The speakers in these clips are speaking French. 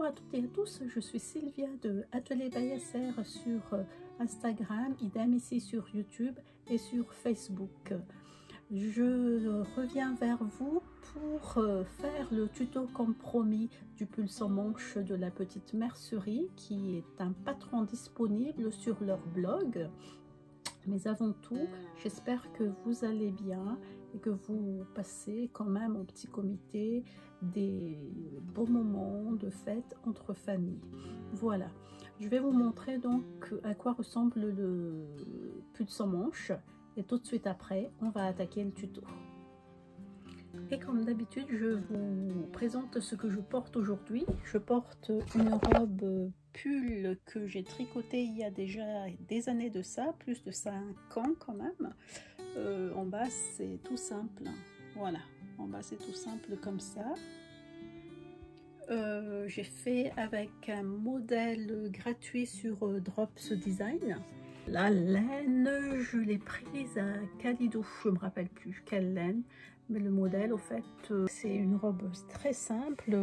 à toutes et à tous, je suis Sylvia de Atelier Bayasser sur Instagram, idem ici sur YouTube et sur Facebook. Je reviens vers vous pour faire le tuto comme promis du pull sans manche de la petite mercerie qui est un patron disponible sur leur blog. Mais avant tout, j'espère que vous allez bien et que vous passez quand même en petit comité des beaux moments de fête entre familles. Voilà, je vais vous montrer donc à quoi ressemble le pull sans manche et tout de suite après, on va attaquer le tuto. Et comme d'habitude, je vous présente ce que je porte aujourd'hui. Je porte une robe pull que j'ai tricoté il y a déjà des années de ça, plus de 5 ans quand même. En bas c'est tout simple, voilà, en bas c'est tout simple comme ça. J'ai fait avec un modèle gratuit sur Drops Design. La laine, je l'ai prise à Calidou, je me rappelle plus quelle laine, mais le modèle au fait c'est une robe très simple.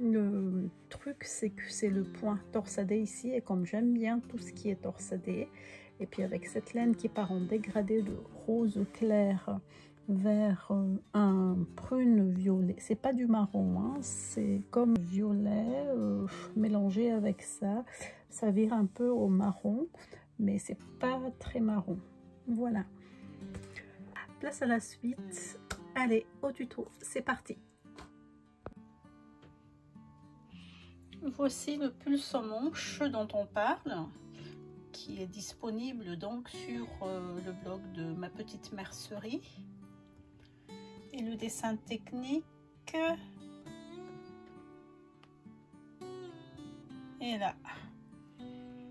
Le truc c'est que c'est le point torsadé ici, et comme j'aime bien tout ce qui est torsadé, et puis avec cette laine qui part en dégradé de rose clair vers un prune violet, c'est pas du marron, hein, c'est comme violet mélangé avec ça, ça vire un peu au marron, mais c'est pas très marron. Voilà, place à la suite. Allez, au tuto, c'est parti. Voici le pull sans manche dont on parle, qui est disponible donc sur le blog de ma petite mercerie. Et le dessin technique est là.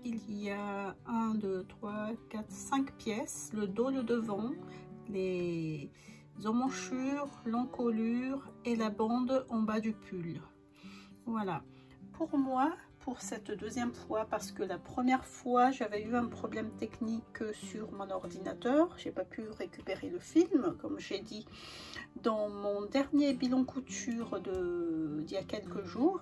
Il y a 1, 2, 3, 4, 5 pièces, le dos, le devant, les emmanchures, l'encolure et la bande en bas du pull. Voilà. Pour moi, pour cette deuxième fois, parce que la première fois j'avais eu un problème technique sur mon ordinateur, j'ai pas pu récupérer le film comme j'ai dit dans mon dernier bilan couture d'il y a quelques jours.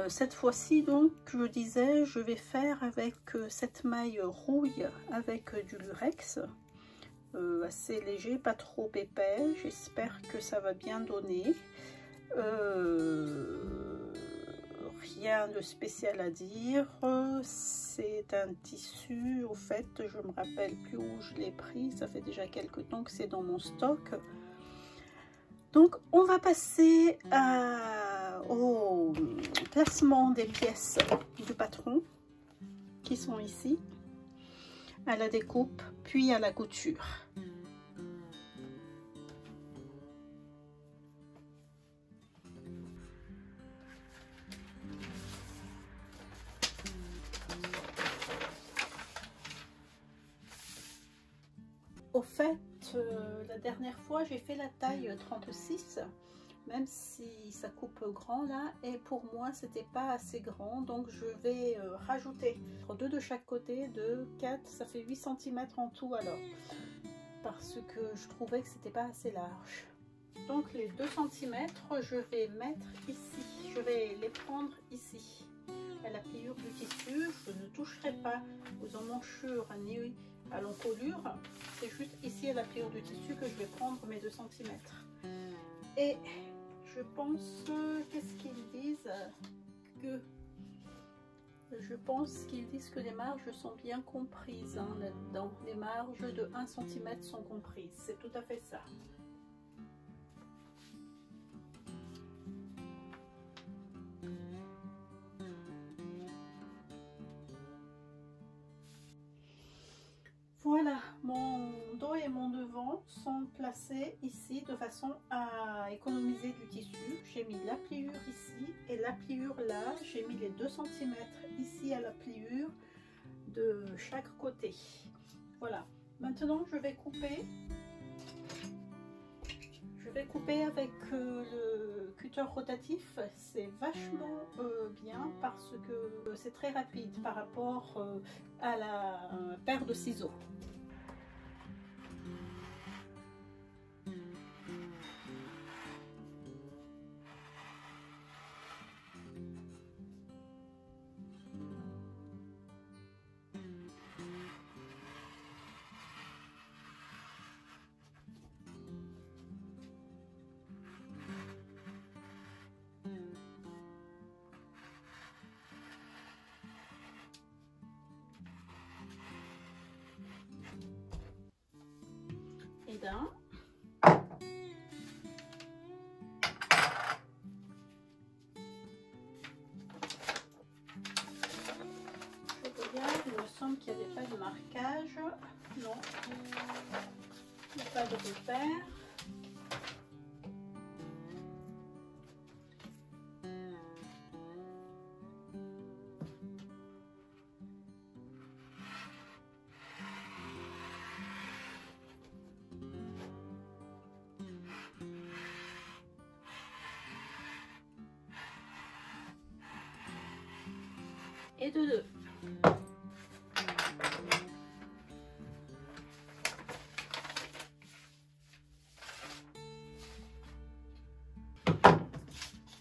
Cette fois-ci donc je disais je vais faire avec cette maille rouille avec du lurex assez léger, pas trop épais. J'espère que ça va bien donner. Rien de spécial à dire, c'est un tissu, au fait je me rappelle plus où je l'ai pris, ça fait déjà quelques temps que c'est dans mon stock. Donc on va passer au placement des pièces du patron qui sont ici, à la découpe puis à la couture. Au fait, la dernière fois j'ai fait la taille 36, même si ça coupe grand là, et pour moi c'était pas assez grand, donc je vais rajouter 2 de chaque côté, 2, 4, ça fait 8 cm en tout alors, parce que je trouvais que c'était pas assez large. Donc les 2 cm je vais mettre ici, je vais les prendre ici, à la pliure du tissu. Je ne toucherai pas aux emmanchures ni à l'encolure, c'est juste ici à la pliure du tissu que je vais prendre mes 2 cm. Et je pense, qu'est-ce qu'ils disent, que je pense qu'ils disent que les marges sont bien comprises hein, là-dedans. Les marges de 1 cm sont comprises, c'est tout à fait ça. Voilà, mon dos et mon devant sont placés ici de façon à économiser du tissu. J'ai mis la pliure ici et la pliure là. J'ai mis les 2 cm ici à la pliure de chaque côté. Voilà, maintenant je vais couper. Je vais couper avec le cutter rotatif, c'est vachement bien parce que c'est très rapide par rapport à la paire de ciseaux. boudin. Je regarde, il me semble qu'il n'y avait pas de marquage. Non, il n'y a pas de repère. Et de deux.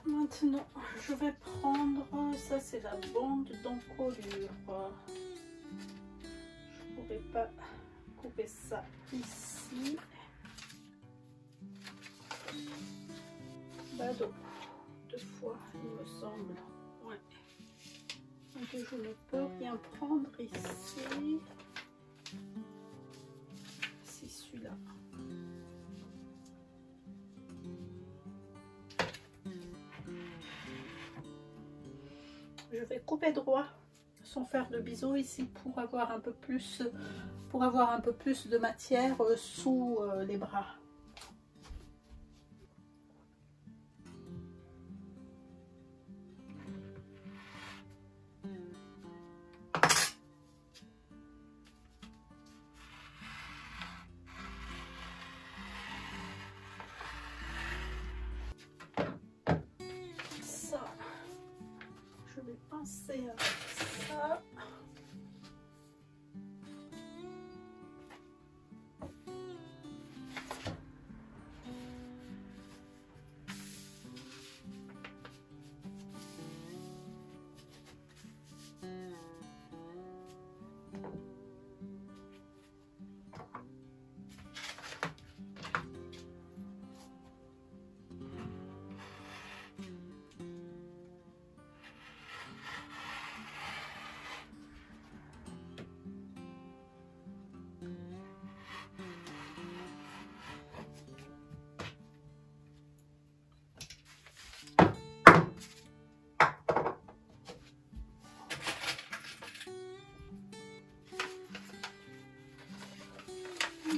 Maintenant, je vais prendre, ça c'est la bande d'encolure. Je pourrais pas couper ça ici. Bado, 2 fois, il me semble. Ouais. Donc je ne peux rien prendre ici. C'est celui-là. Je vais couper droit sans faire de biseau ici pour avoir un peu plus, de matière sous les bras. Ça, je vais pincer avec ça.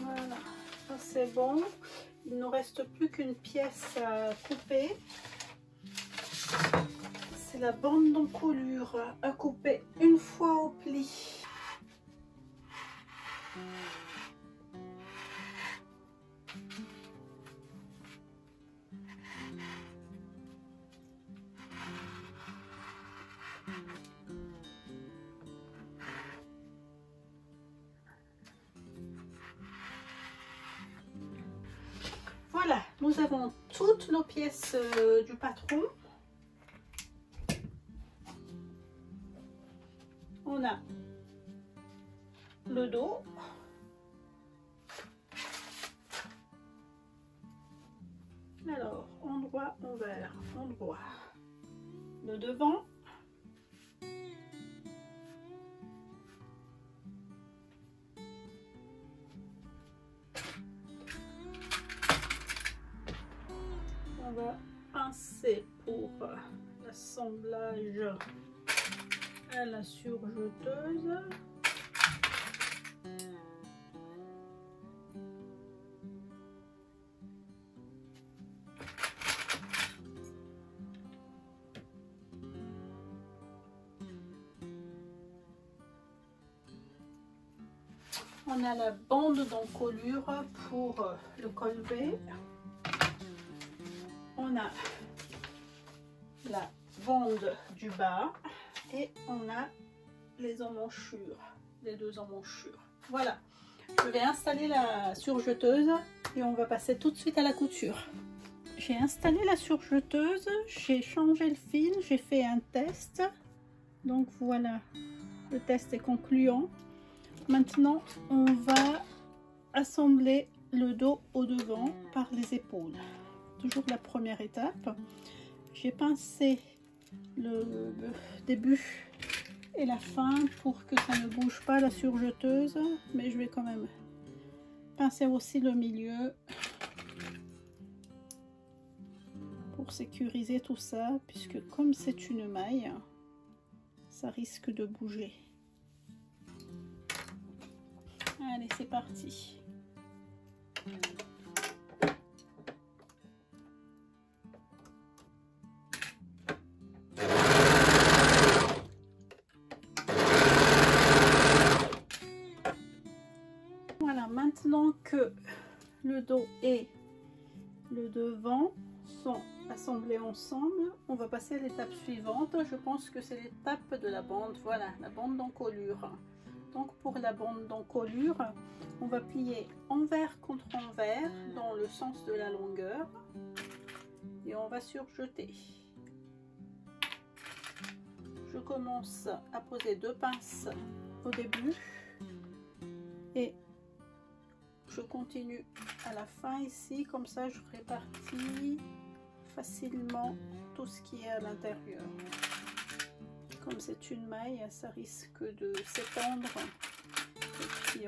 Voilà, ça c'est bon. Il ne nous reste plus qu'une pièce à couper. C'est la bande d'encolure à couper une fois au pli. Voilà, nous avons toutes nos pièces du patron. On a le dos. Alors, endroit envers, endroit. Le devant. On va pincer pour l'assemblage à la surjeteuse. On a la bande d'encolure pour le collet. On a la bande du bas et on a les emmanchures, les deux emmanchures. Voilà, je vais installer la surjeteuse et on va passer tout de suite à la couture. J'ai installé la surjeteuse, j'ai changé le fil, j'ai fait un test. Donc voilà, le test est concluant. Maintenant, on va assembler le dos au devant par les épaules. Toujours la première étape. J'ai pincé le début et la fin pour que ça ne bouge pas la surjeteuse, mais je vais quand même pincer aussi le milieu pour sécuriser tout ça, puisque comme c'est une maille, ça risque de bouger. Allez, c'est parti. Voilà, maintenant que le dos et le devant sont assemblés ensemble, on va passer à l'étape suivante. Je pense que c'est l'étape de la bande. Voilà, la bande d'encolure. Donc pour la bande d'encolure, on va plier envers contre envers dans le sens de la longueur et on va surjeter. Je commence à poser 2 pinces au début et je continue à la fin ici, comme ça je répartis facilement tout ce qui est à l'intérieur. Comme c'est une maille, ça risque de s'étendre et puis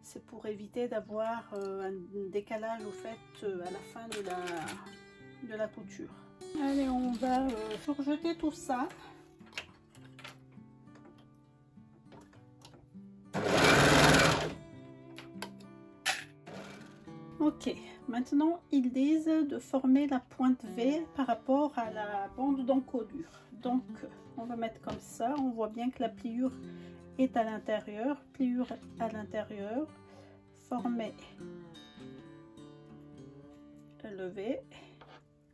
c'est pour éviter d'avoir un décalage au fait à la fin de la couture. Allez, on va surjeter tout ça. Ok, maintenant ils disent de former la pointe V par rapport à la bande d'encolure. Donc on va mettre comme ça, on voit bien que la pliure est à l'intérieur, pliure à l'intérieur, former le V,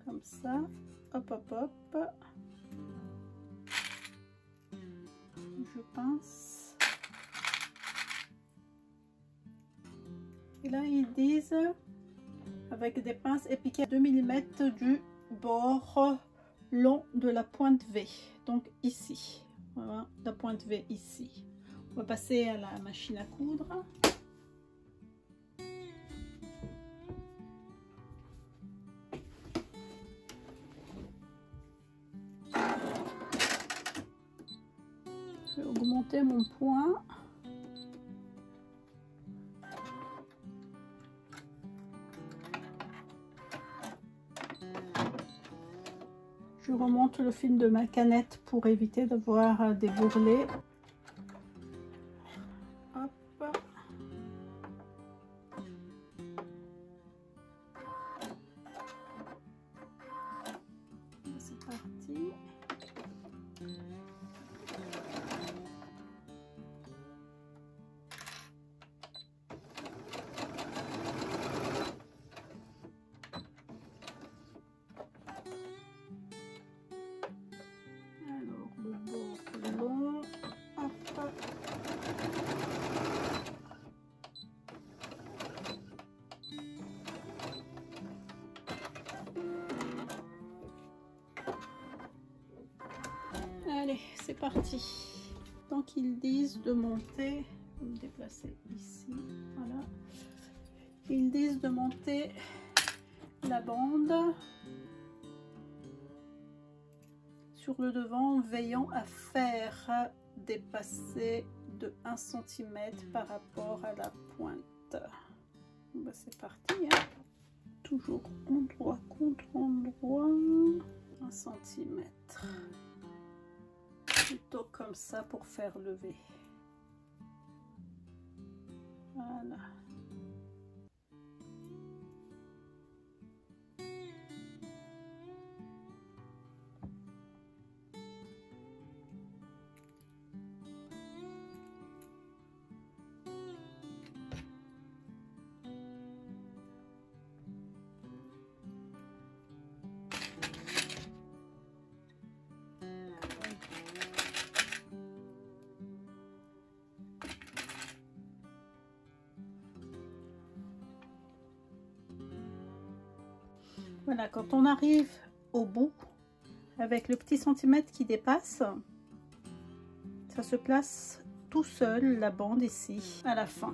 comme ça, hop hop hop, je pince. Et là ils disent avec des pinces et piquer 2 mm du bord long de la pointe V, donc ici, voilà la pointe V ici. On va passer à la machine à coudre. Je vais augmenter mon point. Je remonte le fil de ma canette pour éviter d'avoir des bourrelets. Hop. C'est parti. Allez, c'est parti. Donc ils disent de monter, je vais me déplacer ici, voilà. Ils disent de monter la bande sur le devant en veillant à faire dépasser de 1 cm par rapport à la pointe. Bah, c'est parti, hein. Toujours endroit contre endroit, 1 cm. Plutôt comme ça pour faire lever. Voilà. Voilà, quand on arrive au bout, avec le petit centimètre qui dépasse, ça se place tout seul, la bande ici, à la fin.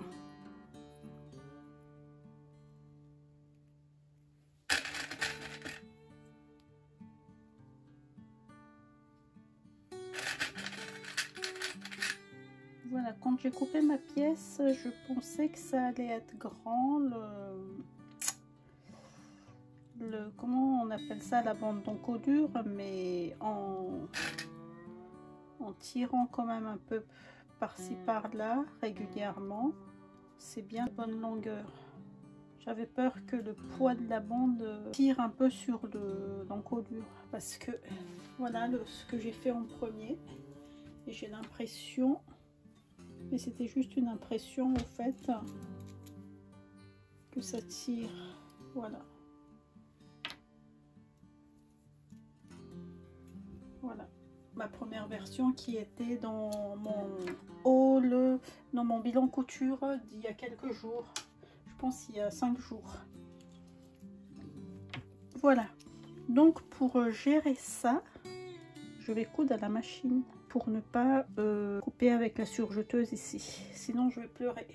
Voilà, quand j'ai coupé ma pièce, je pensais que ça allait être grand, comment on appelle ça, la bande d'encodure, mais en tirant quand même un peu par-ci par-là régulièrement, c'est bien de bonne longueur. J'avais peur que le poids de la bande tire un peu sur l'encodure, parce que voilà ce que j'ai fait en premier, et j'ai l'impression, mais c'était juste une impression au fait, que ça tire. Voilà. Voilà. Ma première version qui était dans mon haul, dans mon bilan couture d'il y a quelques jours. Je pense il y a 5 jours. Voilà. Donc pour gérer ça, je vais coudre à la machine pour ne pas couper avec la surjeteuse ici. Sinon je vais pleurer.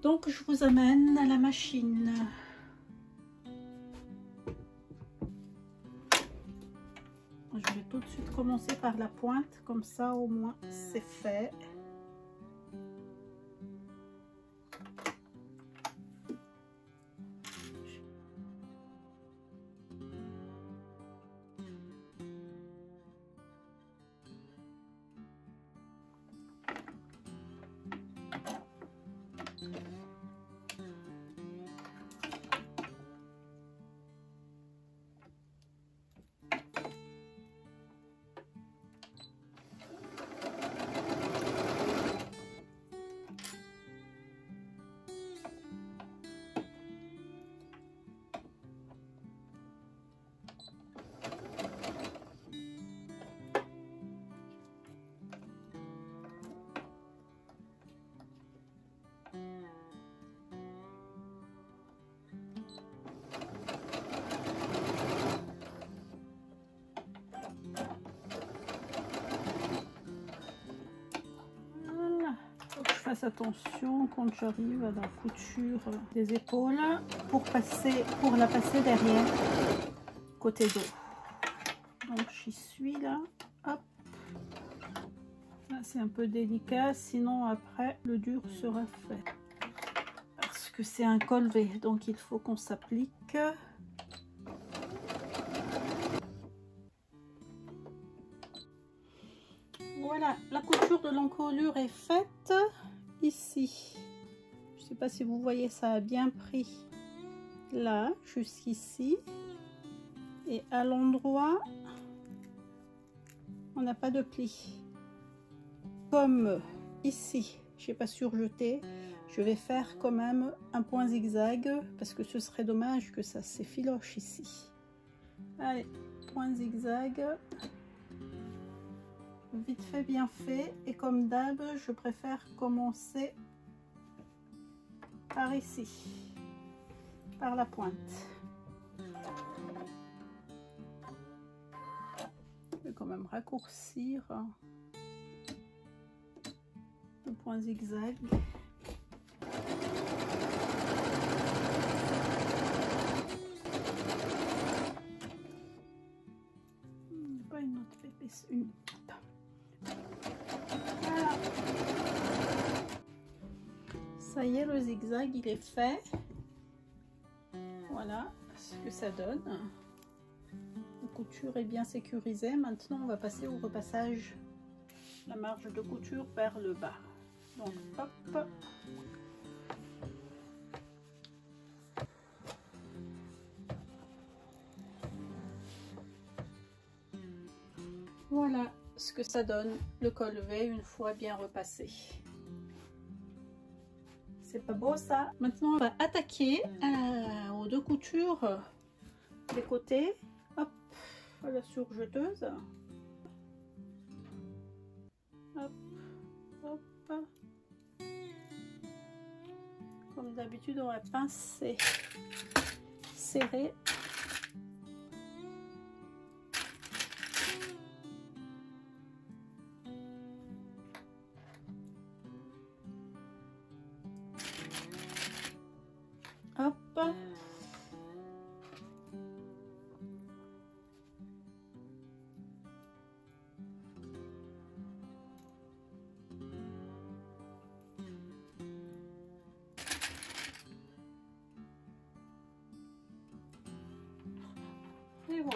Donc je vous amène à la machine. Je vais tout de suite commencer par la pointe, comme ça au moins c'est fait. Fasse attention quand j'arrive à la couture des épaules pour la passer derrière côté dos. Donc j'y suis là, hop, là c'est un peu délicat, sinon après le dur sera fait parce que c'est un col V, donc il faut qu'on s'applique. Voilà, la couture de l'encolure est faite. Ici, je sais pas si vous voyez, ça a bien pris là jusqu'ici, et à l'endroit on n'a pas de pli. Comme ici j'ai pas surjeté, je vais faire quand même un point zigzag parce que ce serait dommage que ça s'effiloche ici. Allez, point zigzag, vite fait bien fait, et comme d'hab je préfère commencer par ici, par la pointe. Je vais quand même raccourcir le point zigzag. Pas une autre épaisse, une. Voilà. Ça y est, le zigzag il est fait. Voilà ce que ça donne. La couture est bien sécurisée. Maintenant on va passer au repassage, la marge de couture vers le bas. Donc hop, voilà ce que ça donne, le col V une fois bien repassé. C'est pas beau ça? Maintenant on va attaquer aux deux coutures des côtés. Hop, à la surjeteuse. Hop, hop. Comme d'habitude on va pincer serré. Hop.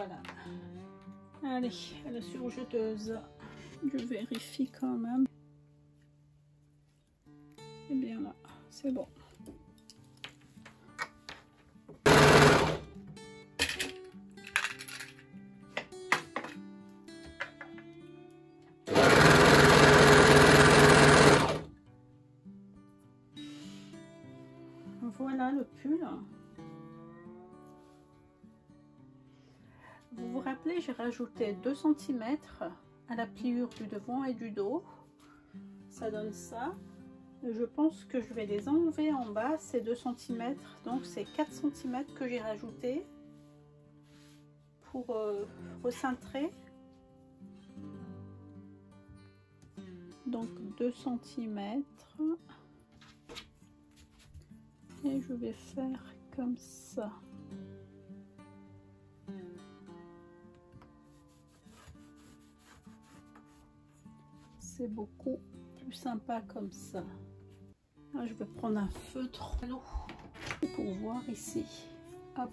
Voilà. Allez, à la surjeteuse. Je vérifie quand même. Et bien là, c'est bon. Voilà le pull. Vous vous rappelez, j'ai rajouté 2 cm à la pliure du devant et du dos. Ça donne ça. Je pense que je vais les enlever en bas, ces 2 cm. Donc c'est 4 cm que j'ai rajouté pour recentrer. Donc 2 cm. Et je vais faire comme ça. C'est beaucoup plus sympa comme ça. Là, je vais prendre un feutre pour voir ici. Hop.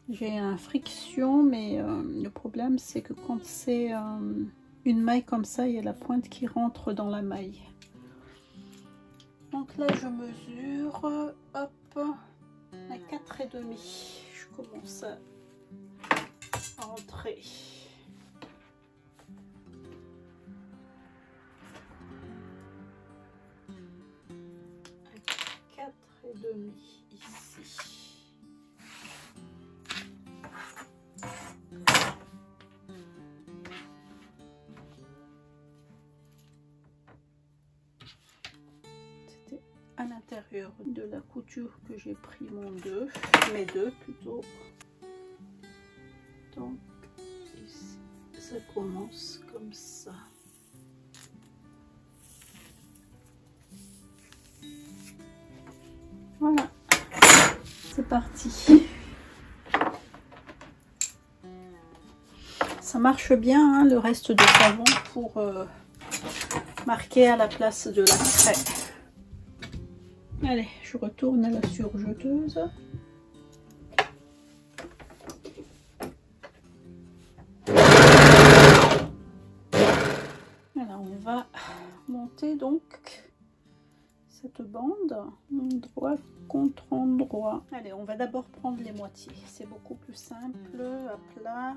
J'ai un friction, mais le problème c'est que quand c'est une maille comme ça, il y a la pointe qui rentre dans la maille. Donc là je mesure, hop, à 4,5. Je commence à rentrer. À 4,5 ici. À l'intérieur de la couture que j'ai pris mes deux plutôt. Donc ici, ça commence comme ça. Voilà, c'est parti. Ça marche bien, hein, le reste de savon pour marquer à la place de la craie. Allez, je retourne à la surjeteuse. Alors, on va monter donc cette bande endroit contre endroit. Allez, on va d'abord prendre les moitiés. C'est beaucoup plus simple, à plat.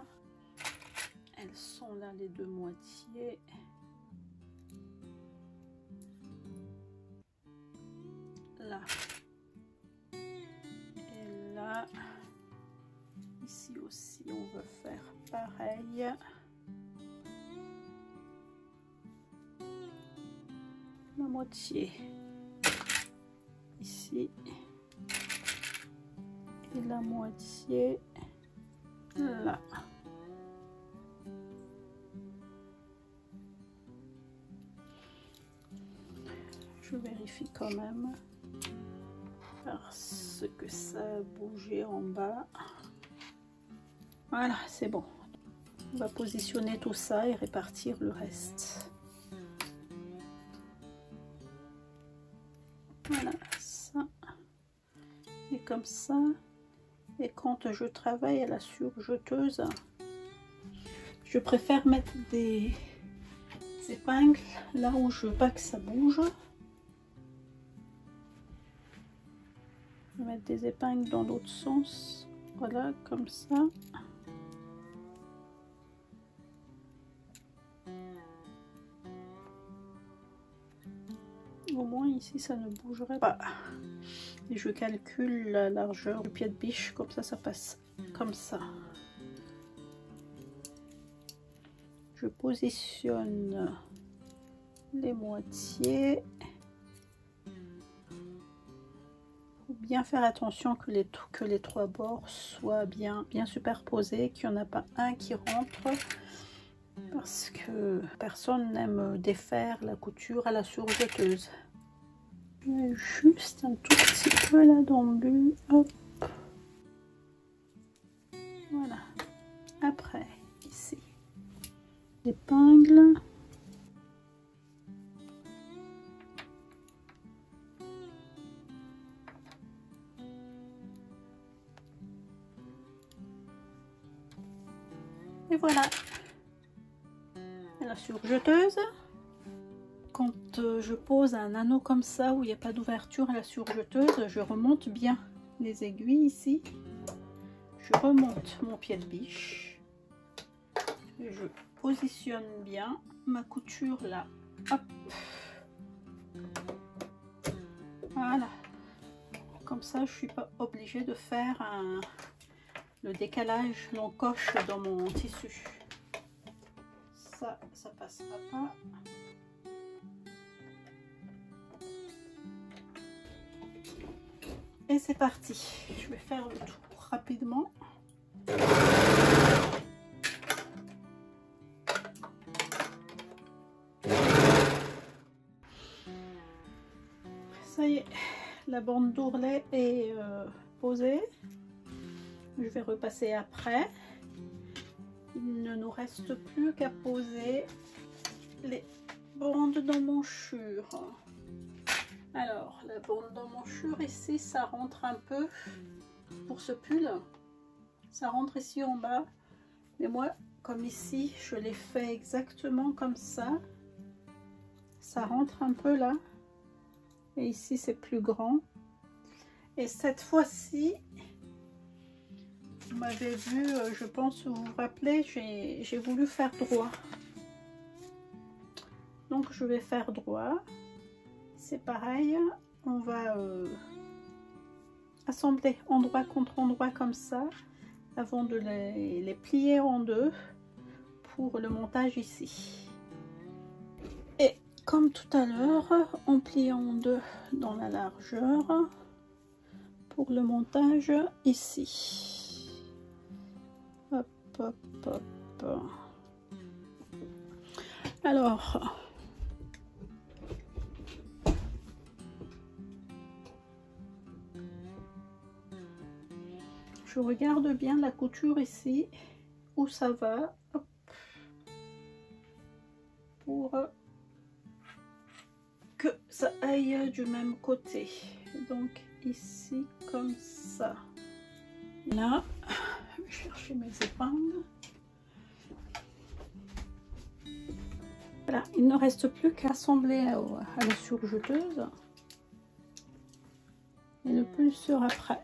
Elles sont là, les 2 moitiés. Là et là, ici aussi on va faire pareil. La moitié ici et la moitié là. Je vérifie quand même parce que ça a bougé en bas. Voilà, c'est bon. On va positionner tout ça et répartir le reste. Voilà, ça. Et comme ça. Et quand je travaille à la surjeteuse, je préfère mettre des épingles là où je veux pas que ça bouge. Je vais mettre des épingles dans l'autre sens. Voilà, comme ça. Au moins ici ça ne bougerait pas. Et je calcule la largeur du pied de biche, comme ça passe comme ça. Je positionne les moitiés. Faut bien faire attention que les 3 bords soient bien superposés, qu'il n'y en a pas un qui rentre. Parce que personne n'aime défaire la couture à la surjeteuse. Juste un tout petit peu là dans le but. Hop. Voilà. Après, ici, l'épingle. voilà, la surjeteuse. Quand je pose un anneau comme ça où il n'y a pas d'ouverture à la surjeteuse, je remonte bien les aiguilles ici. Je remonte mon pied de biche. Et je positionne bien ma couture là. Hop. Voilà. Comme ça, je ne suis pas obligée de faire le décalage l'encoche dans mon tissu. Ça passera pas. Et c'est parti. Je vais faire le tour rapidement. Ça y est, la bande d'ourlet est posée. Je vais repasser après. Il ne nous reste plus qu'à poser les bandes d'emmanchure. Alors, la bande d'emmanchure ici, ça rentre un peu pour ce pull. Ça rentre ici en bas. Mais moi, comme ici, je l'ai fait exactement comme ça. Ça rentre un peu là. Et ici, c'est plus grand. Et cette fois-ci, vous m'avez vu, je pense, vous vous rappelez, j'ai voulu faire droit. Donc, je vais faire droit. C'est pareil, on va assembler endroit contre endroit comme ça avant de les plier en deux pour le montage ici. Et comme tout à l'heure, on plie en deux dans la largeur pour le montage ici. Hop, hop, hop. Alors, je regarde bien la couture ici, où ça va, hop, pour que ça aille du même côté. Donc ici, comme ça. Là, je vais chercher mes épingles. Voilà, il ne reste plus qu'à assembler à la surjeteuse. Et le pull sera prêt.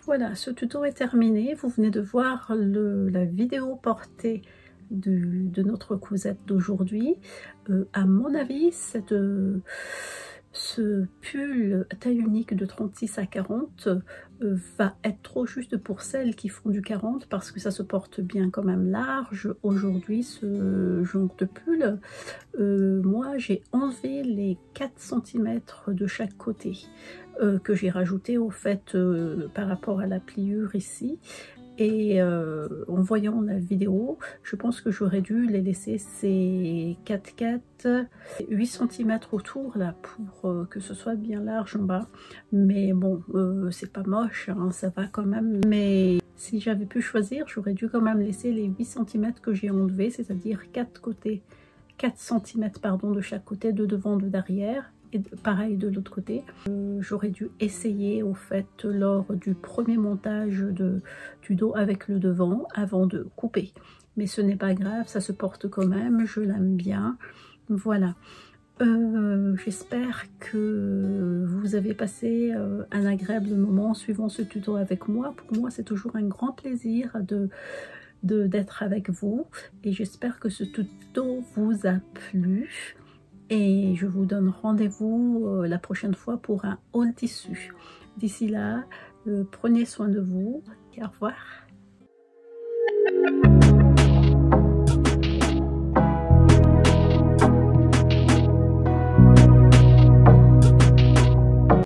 Voilà, ce tuto est terminé. Vous venez de voir la vidéo portée de notre cousette d'aujourd'hui. À mon avis, ce pull taille unique de 36 à 40 va être trop juste pour celles qui font du 40 parce que ça se porte bien quand même large aujourd'hui, ce genre de pull. Moi j'ai enlevé les 4 cm de chaque côté que j'ai rajouté au fait par rapport à la pliure ici. Et en voyant la vidéo, je pense que j'aurais dû les laisser ces 8 cm autour là pour que ce soit bien large en bas. Mais bon, c'est pas moche, hein, ça va quand même. Mais si j'avais pu choisir, j'aurais dû quand même laisser les 8 cm que j'ai enlevés, c'est-à-dire 4 cm pardon, de chaque côté, de devant, de derrière. Et pareil de l'autre côté. J'aurais dû essayer au fait lors du premier montage du dos avec le devant avant de couper, mais ce n'est pas grave, ça se porte quand même, je l'aime bien. Voilà, j'espère que vous avez passé un agréable moment suivant ce tuto avec moi. Pour moi c'est toujours un grand plaisir d'être avec vous et j'espère que ce tuto vous a plu. Et je vous donne rendez-vous la prochaine fois pour un haul tissu. D'ici là, prenez soin de vous et au revoir.